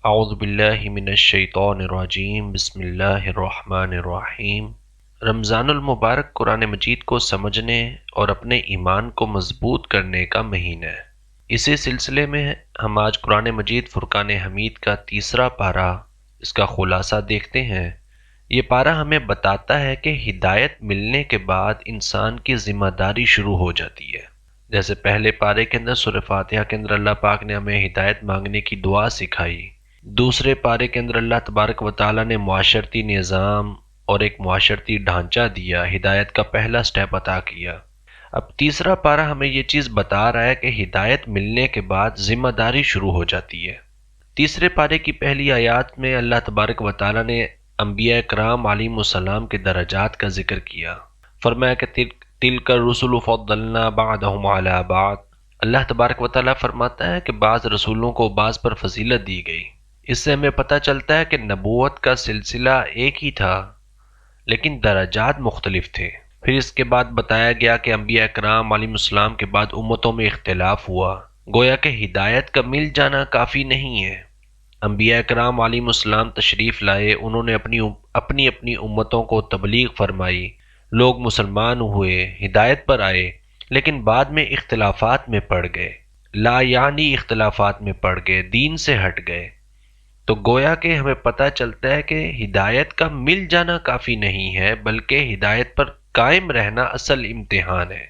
اعوذ باللہ من الشیطان الرجیم بسم اللہ الرحمن الرحیم۔ رمضان المبارک قرآن مجید کو سمجھنے اور اپنے ایمان کو مضبوط کرنے کا مہینہ ہے۔ اسی سلسلے میں ہم آج قرآن مجید فرقان حمید کا تیسرا پارہ، اس کا خلاصہ دیکھتے ہیں۔ یہ پارہ ہمیں بتاتا ہے کہ ہدایت ملنے کے بعد انسان کی ذمہ داری شروع ہو جاتی ہے۔ جیسے پہلے پارے کے اندر سورہ فاتحہ کے اندر اللہ پاک نے ہمیں ہدایت مانگنے کی دعا سکھائی، دوسرے پارے کے اندر اللہ تبارک و تعالیٰ نے معاشرتی نظام اور ایک معاشرتی ڈھانچہ دیا، ہدایت کا پہلا سٹیپ عطا کیا۔ اب تیسرا پارہ ہمیں یہ چیز بتا رہا ہے کہ ہدایت ملنے کے بعد ذمہ داری شروع ہو جاتی ہے۔ تیسرے پارے کی پہلی آیات میں اللہ تبارک و تعالیٰ نے انبیاء کرام علیہم السلام کے درجات کا ذکر کیا۔ فرمایا کہ تلک الرسل فضلنا بعضهم علی بعض۔ اللہ تبارک و تعالیٰ فرماتا ہے کہ بعض رسولوں کو بعض پر فضیلت دی گئی۔ اس سے ہمیں پتہ چلتا ہے کہ نبوت کا سلسلہ ایک ہی تھا لیکن درجات مختلف تھے۔ پھر اس کے بعد بتایا گیا کہ انبیاء کرام علیہ السلام کے بعد امتوں میں اختلاف ہوا، گویا کہ ہدایت کا مل جانا کافی نہیں ہے۔ انبیاء کرام علیہ السلام تشریف لائے، انہوں نے اپنی امتوں کو تبلیغ فرمائی، لوگ مسلمان ہوئے، ہدایت پر آئے، لیکن بعد میں اختلافات میں پڑ گئے، لا یعنی اختلافات میں پڑ گئے، دین سے ہٹ گئے۔ تو گویا کہ ہمیں پتہ چلتا ہے کہ ہدایت کا مل جانا کافی نہیں ہے، بلکہ ہدایت پر قائم رہنا اصل امتحان ہے۔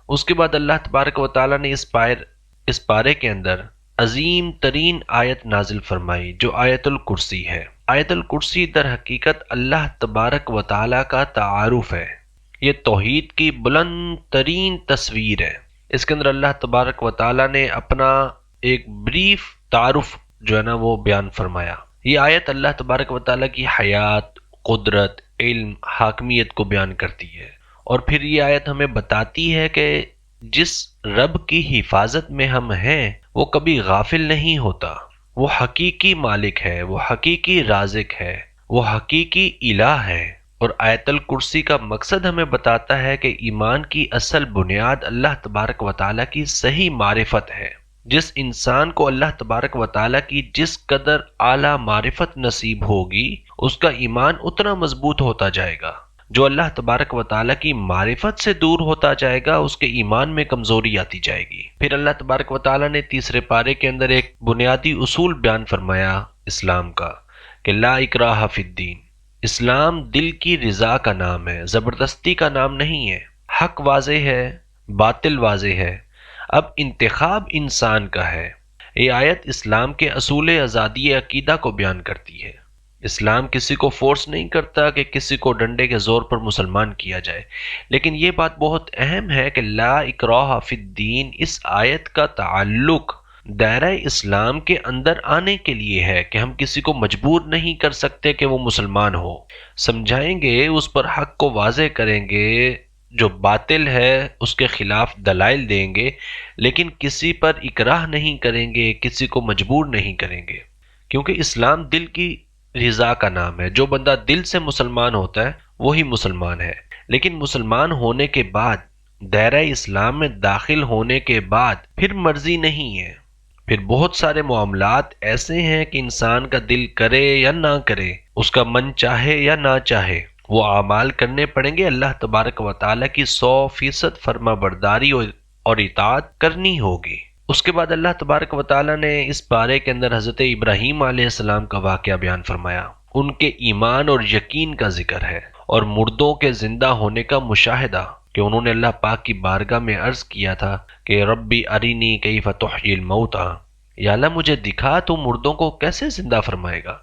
اس کے بعد اللہ تبارک و تعالیٰ نے اس پارے کے اندر عظیم ترین آیت نازل فرمائی جو آیت الکرسی ہے۔ آیت الکرسی در حقیقت اللہ تبارک و تعالیٰ کا تعارف ہے، یہ توحید کی بلند ترین تصویر ہے۔ اس کے اندر اللہ تبارک و تعالیٰ نے اپنا ایک بریف تعارف جو ہے نا وہ بیان فرمایا۔ یہ آیت اللہ تبارک و تعالیٰ کی حیات، قدرت، علم، حاکمیت کو بیان کرتی ہے، اور پھر یہ آیت ہمیں بتاتی ہے کہ جس رب کی حفاظت میں ہم ہیں وہ کبھی غافل نہیں ہوتا، وہ حقیقی مالک ہے، وہ حقیقی رازق ہے، وہ حقیقی الہ ہے۔ اور آیت الکرسی کا مقصد ہمیں بتاتا ہے کہ ایمان کی اصل بنیاد اللہ تبارک و تعالیٰ کی صحیح معرفت ہے۔ جس انسان کو اللہ تبارک و تعالیٰ کی جس قدر اعلیٰ معرفت نصیب ہوگی اس کا ایمان اتنا مضبوط ہوتا جائے گا۔ جو اللہ تبارک و تعالیٰ کی معرفت سے دور ہوتا جائے گا اس کے ایمان میں کمزوری آتی جائے گی۔ پھر اللہ تبارک و تعالیٰ نے تیسرے پارے کے اندر ایک بنیادی اصول بیان فرمایا اسلام کا کہ لا اکراہ فی الدین۔ اسلام دل کی رضا کا نام ہے، زبردستی کا نام نہیں ہے۔ حق واضح ہے، باطل واضح ہے، اب انتخاب انسان کا ہے۔ یہ آیت اسلام کے اصول آزادی عقیدہ کو بیان کرتی ہے۔ اسلام کسی کو فورس نہیں کرتا کہ کسی کو ڈنڈے کے زور پر مسلمان کیا جائے، لیکن یہ بات بہت اہم ہے کہ لا اکراہ فی الدین، اس آیت کا تعلق دائرہ اسلام کے اندر آنے کے لیے ہے کہ ہم کسی کو مجبور نہیں کر سکتے کہ وہ مسلمان ہو۔ سمجھائیں گے، اس پر حق کو واضح کریں گے، جو باطل ہے اس کے خلاف دلائل دیں گے، لیکن کسی پر اکراہ نہیں کریں گے، کسی کو مجبور نہیں کریں گے، کیونکہ اسلام دل کی رضا کا نام ہے۔ جو بندہ دل سے مسلمان ہوتا ہے وہی مسلمان ہے، لیکن مسلمان ہونے کے بعد، دائرہ اسلام میں داخل ہونے کے بعد پھر مرضی نہیں ہے، پھر بہت سارے معاملات ایسے ہیں کہ انسان کا دل کرے یا نہ کرے، اس کا من چاہے یا نہ چاہے، وہ اعمال کرنے پڑیں گے۔ اللہ تبارک و تعالیٰ کی 100% فرما برداری اور اطاعت کرنی ہوگی۔ اس کے بعد اللہ تبارک و تعالیٰ نے اس پارے کے اندر حضرت ابراہیم علیہ السلام کا واقعہ بیان فرمایا، ان کے ایمان اور یقین کا ذکر ہے، اور مردوں کے زندہ ہونے کا مشاہدہ کہ انہوں نے اللہ پاک کی بارگاہ میں عرض کیا تھا کہ ربی ارینی کیف تحیی الموتى، یا اللہ مجھے دکھا تو مردوں کو کیسے زندہ فرمائے گا،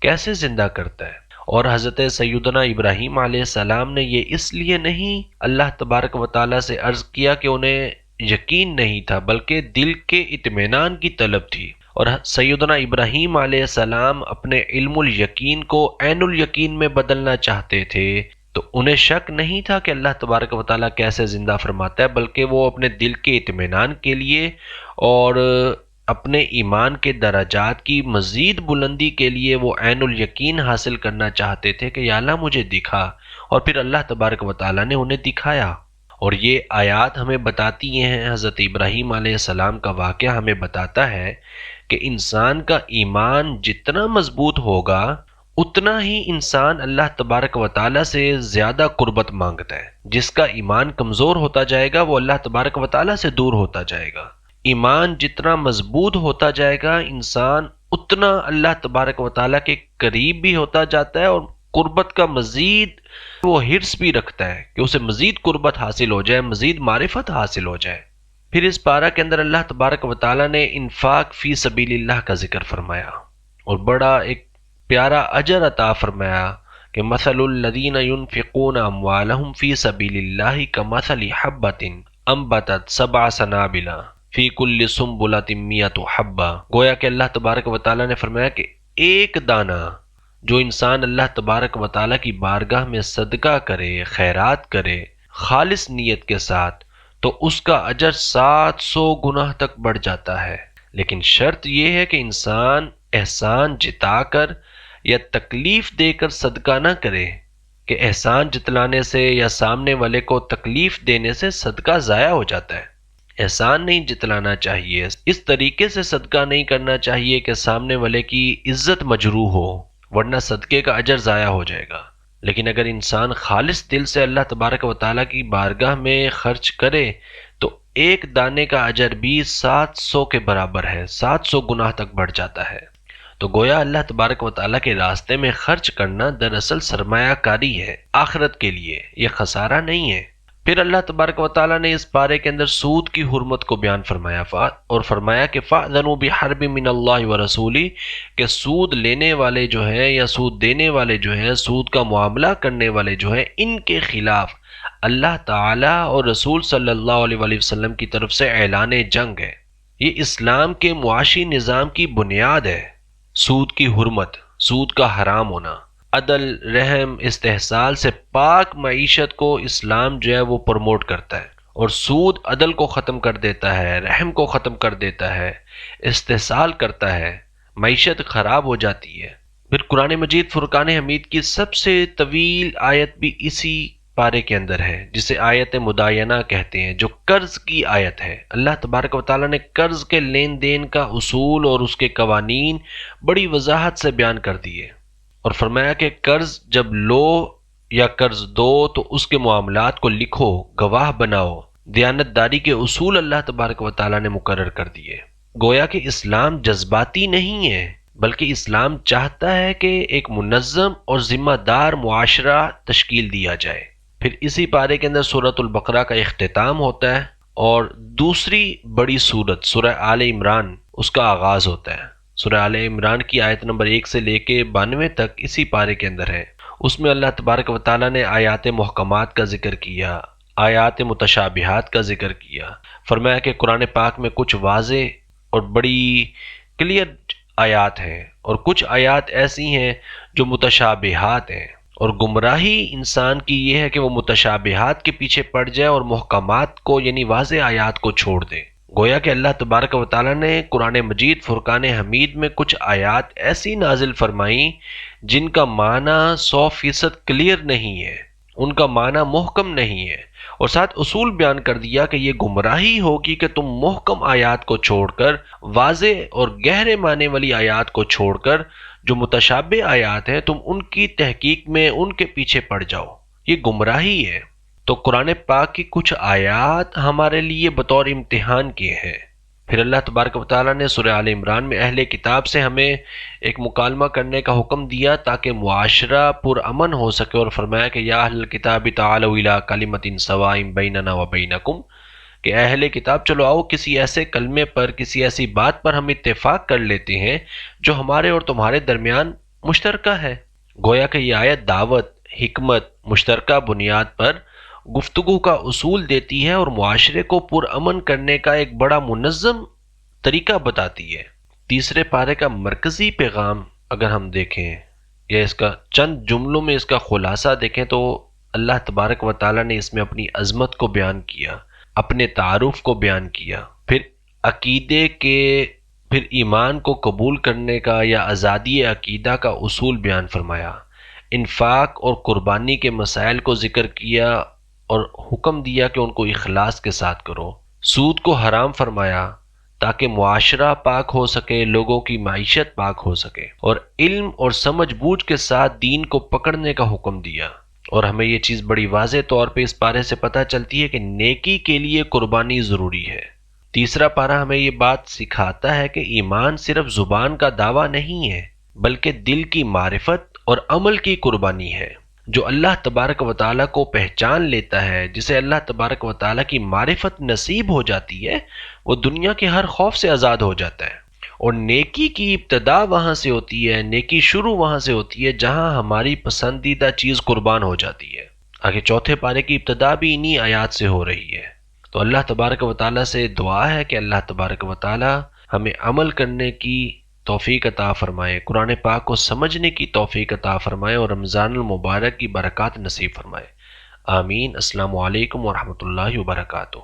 کیسے زندہ کرتا ہے۔ اور حضرت سیدنا ابراہیم علیہ السلام نے یہ اس لیے نہیں اللہ تبارک و تعالیٰ سے عرض کیا کہ انہیں یقین نہیں تھا، بلکہ دل کے اطمینان کی طلب تھی، اور سیدنا ابراہیم علیہ السلام اپنے علم الیقین کو عین الیقین میں بدلنا چاہتے تھے، تو انہیں شک نہیں تھا کہ اللہ تبارک و تعالیٰ کیسے زندہ فرماتا ہے، بلکہ وہ اپنے دل کے اطمینان کے لیے اور اپنے ایمان کے درجات کی مزید بلندی کے لیے وہ عین الیقین حاصل کرنا چاہتے تھے کہ یا اللہ مجھے دکھا، اور پھر اللہ تبارک و تعالیٰ نے انہیں دکھایا۔ اور یہ آیات ہمیں بتاتی ہیں، حضرت ابراہیم علیہ السلام کا واقعہ ہمیں بتاتا ہے کہ انسان کا ایمان جتنا مضبوط ہوگا اتنا ہی انسان اللہ تبارک و تعالیٰ سے زیادہ قربت مانگتا ہے۔ جس کا ایمان کمزور ہوتا جائے گا وہ اللہ تبارک و تعالیٰ سے دور ہوتا جائے گا۔ ایمان جتنا مضبوط ہوتا جائے گا انسان اتنا اللہ تبارک و تعالیٰ کے قریب بھی ہوتا جاتا ہے، اور قربت کا مزید وہ حرص بھی رکھتا ہے کہ اسے مزید قربت حاصل ہو جائے، مزید معرفت حاصل ہو جائے۔ پھر اس پارہ کے اندر اللہ تبارک و تعالیٰ نے انفاق فی سبیل اللہ کا ذکر فرمایا اور بڑا ایک پیارا اجر عطا فرمایا کہ مثل الذین ينفقون اموالهم فی سبیل اللہ کمثل حبۃ انبتت سبع سنابل فی کل سنبلۃ مئۃ حبہ۔ گویا کہ اللہ تبارک و تعالیٰ نے فرمایا کہ ایک دانہ جو انسان اللہ تبارک و تعالیٰ کی بارگاہ میں صدقہ کرے، خیرات کرے خالص نیت کے ساتھ، تو اس کا اجر 700 گنا تک بڑھ جاتا ہے۔ لیکن شرط یہ ہے کہ انسان احسان جتا کر یا تکلیف دے کر صدقہ نہ کرے، کہ احسان جتلانے سے یا سامنے والے کو تکلیف دینے سے صدقہ ضائع ہو جاتا ہے۔ احسان نہیں جتلانا چاہیے، اس طریقے سے صدقہ نہیں کرنا چاہیے کہ سامنے والے کی عزت مجروح ہو، ورنہ صدقے کا اجر ضائع ہو جائے گا۔ لیکن اگر انسان خالص دل سے اللہ تبارک و تعالیٰ کی بارگاہ میں خرچ کرے تو ایک دانے کا اجر بھی 700 کے برابر ہے، 700 گنا تک بڑھ جاتا ہے۔ تو گویا اللہ تبارک و تعالیٰ کے راستے میں خرچ کرنا دراصل سرمایہ کاری ہے آخرت کے لیے، یہ خسارہ نہیں ہے۔ پھر اللہ تبارک و تعالیٰ نے اس پارے کے اندر سود کی حرمت کو بیان فرمایا اور فرمایا کہ فَأْذَنُوا بِحَرْبٍ مِّنَ اللَّهِ وَرَسُولِهِ، کہ سود لینے والے جو ہیں یا سود دینے والے جو ہیں، سود کا معاملہ کرنے والے جو ہیں، ان کے خلاف اللہ تعالیٰ اور رسول صلی اللہ علیہ وآلہ وسلم کی طرف سے اعلان جنگ ہے۔ یہ اسلام کے معاشی نظام کی بنیاد ہے، سود کی حرمت، سود کا حرام ہونا۔ عدل، رحم، استحصال سے پاک معیشت کو اسلام جو ہے وہ پروموٹ کرتا ہے، اور سود عدل کو ختم کر دیتا ہے، رحم کو ختم کر دیتا ہے، استحصال کرتا ہے، معیشت خراب ہو جاتی ہے۔ پھر قرآن مجید فرقان حمید کی سب سے طویل آیت بھی اسی پارے کے اندر ہے، جسے آیت مداینہ کہتے ہیں، جو قرض کی آیت ہے۔ اللہ تبارک و تعالیٰ نے قرض کے لین دین کا اصول اور اس کے قوانین بڑی وضاحت سے بیان کر دیے، اور فرمایا کہ قرض جب لو یا قرض دو تو اس کے معاملات کو لکھو، گواہ بناؤ۔ دیانت داری کے اصول اللہ تبارک و تعالیٰ نے مقرر کر دیے۔ گویا کہ اسلام جذباتی نہیں ہے، بلکہ اسلام چاہتا ہے کہ ایک منظم اور ذمہ دار معاشرہ تشکیل دیا جائے۔ پھر اسی پارے کے اندر سورۃ البقرہ کا اختتام ہوتا ہے، اور دوسری بڑی سورت سورہ آل عمران اس کا آغاز ہوتا ہے۔ سورہ آل عمران کی آیت نمبر 1 سے لے کے 92 تک اسی پارے کے اندر ہے۔ اس میں اللہ تبارک و تعالیٰ نے آیات محکمات کا ذکر کیا، آیات متشابہات کا ذکر کیا۔ فرمایا کہ قرآن پاک میں کچھ واضح اور بڑی کلیئر آیات ہیں، اور کچھ آیات ایسی ہیں جو متشابہات ہیں، اور گمراہی انسان کی یہ ہے کہ وہ متشابہات کے پیچھے پڑ جائے اور محکمات کو یعنی واضح آیات کو چھوڑ دے۔ گویا کہ اللہ تبارک و تعالیٰ نے قرآن مجید فرقان حمید میں کچھ آیات ایسی نازل فرمائیں جن کا معنی 100% کلیئر نہیں ہے، ان کا معنی محکم نہیں ہے، اور ساتھ اصول بیان کر دیا کہ یہ گمراہی ہوگی کہ تم محکم آیات کو چھوڑ کر، واضح اور گہرے معنی والی آیات کو چھوڑ کر جو متشابہ آیات ہیں تم ان کی تحقیق میں ان کے پیچھے پڑ جاؤ، یہ گمراہی ہے۔ تو قرآن پاک کی کچھ آیات ہمارے لیے بطور امتحان کے ہیں۔ پھر اللہ تبارک و تعالیٰ نے سورہ آل عمران میں اہل کتاب سے ہمیں ایک مکالمہ کرنے کا حکم دیا تاکہ معاشرہ پرامن ہو سکے، اور فرمایا کہ یا اہل الکتاب تعالوا الی کلمۃ سواء بیننا وبینکم، کہ اہل کتاب چلو آؤ کسی ایسے کلمے پر، کسی ایسی بات پر ہم اتفاق کر لیتے ہیں جو ہمارے اور تمہارے درمیان مشترکہ ہے۔ گویا کہ یہ آیت دعوت، حکمت، مشترکہ بنیاد پر گفتگو کا اصول دیتی ہے، اور معاشرے کو پرامن کرنے کا ایک بڑا منظم طریقہ بتاتی ہے۔ تیسرے پارے کا مرکزی پیغام اگر ہم دیکھیں یا اس کا چند جملوں میں اس کا خلاصہ دیکھیں تو اللہ تبارک و تعالیٰ نے اس میں اپنی عظمت کو بیان کیا، اپنے تعارف کو بیان کیا، پھر عقیدے کے، پھر ایمان کو قبول کرنے کا یا آزادی عقیدہ کا اصول بیان فرمایا، انفاق اور قربانی کے مسائل کو ذکر کیا اور حکم دیا کہ ان کو اخلاص کے ساتھ کرو، سود کو حرام فرمایا تاکہ معاشرہ پاک ہو سکے، لوگوں کی معیشت پاک ہو سکے، اور علم اور سمجھ بوجھ کے ساتھ دین کو پکڑنے کا حکم دیا۔ اور ہمیں یہ چیز بڑی واضح طور پہ اس پارے سے پتہ چلتی ہے کہ نیکی کے لیے قربانی ضروری ہے۔ تیسرا پارہ ہمیں یہ بات سکھاتا ہے کہ ایمان صرف زبان کا دعویٰ نہیں ہے، بلکہ دل کی معرفت اور عمل کی قربانی ہے۔ جو اللہ تبارک و تعالیٰ کو پہچان لیتا ہے، جسے اللہ تبارک و تعالیٰ کی معرفت نصیب ہو جاتی ہے، وہ دنیا کے ہر خوف سے آزاد ہو جاتا ہے۔ اور نیکی کی ابتدا وہاں سے ہوتی ہے، نیکی شروع وہاں سے ہوتی ہے جہاں ہماری پسندیدہ چیز قربان ہو جاتی ہے۔ آگے چوتھے پارے کی ابتدا بھی انہی آیات سے ہو رہی ہے۔ تو اللہ تبارک و تعالیٰ سے دعا ہے کہ اللہ تبارک و تعالیٰ ہمیں عمل کرنے کی توفیق عطا فرمائے، قرآن پاک کو سمجھنے کی توفیق عطا فرمائے، اور رمضان المبارک کی برکات نصیب فرمائے۔ آمین۔ السلام علیکم ورحمۃ اللہ وبرکاتہ۔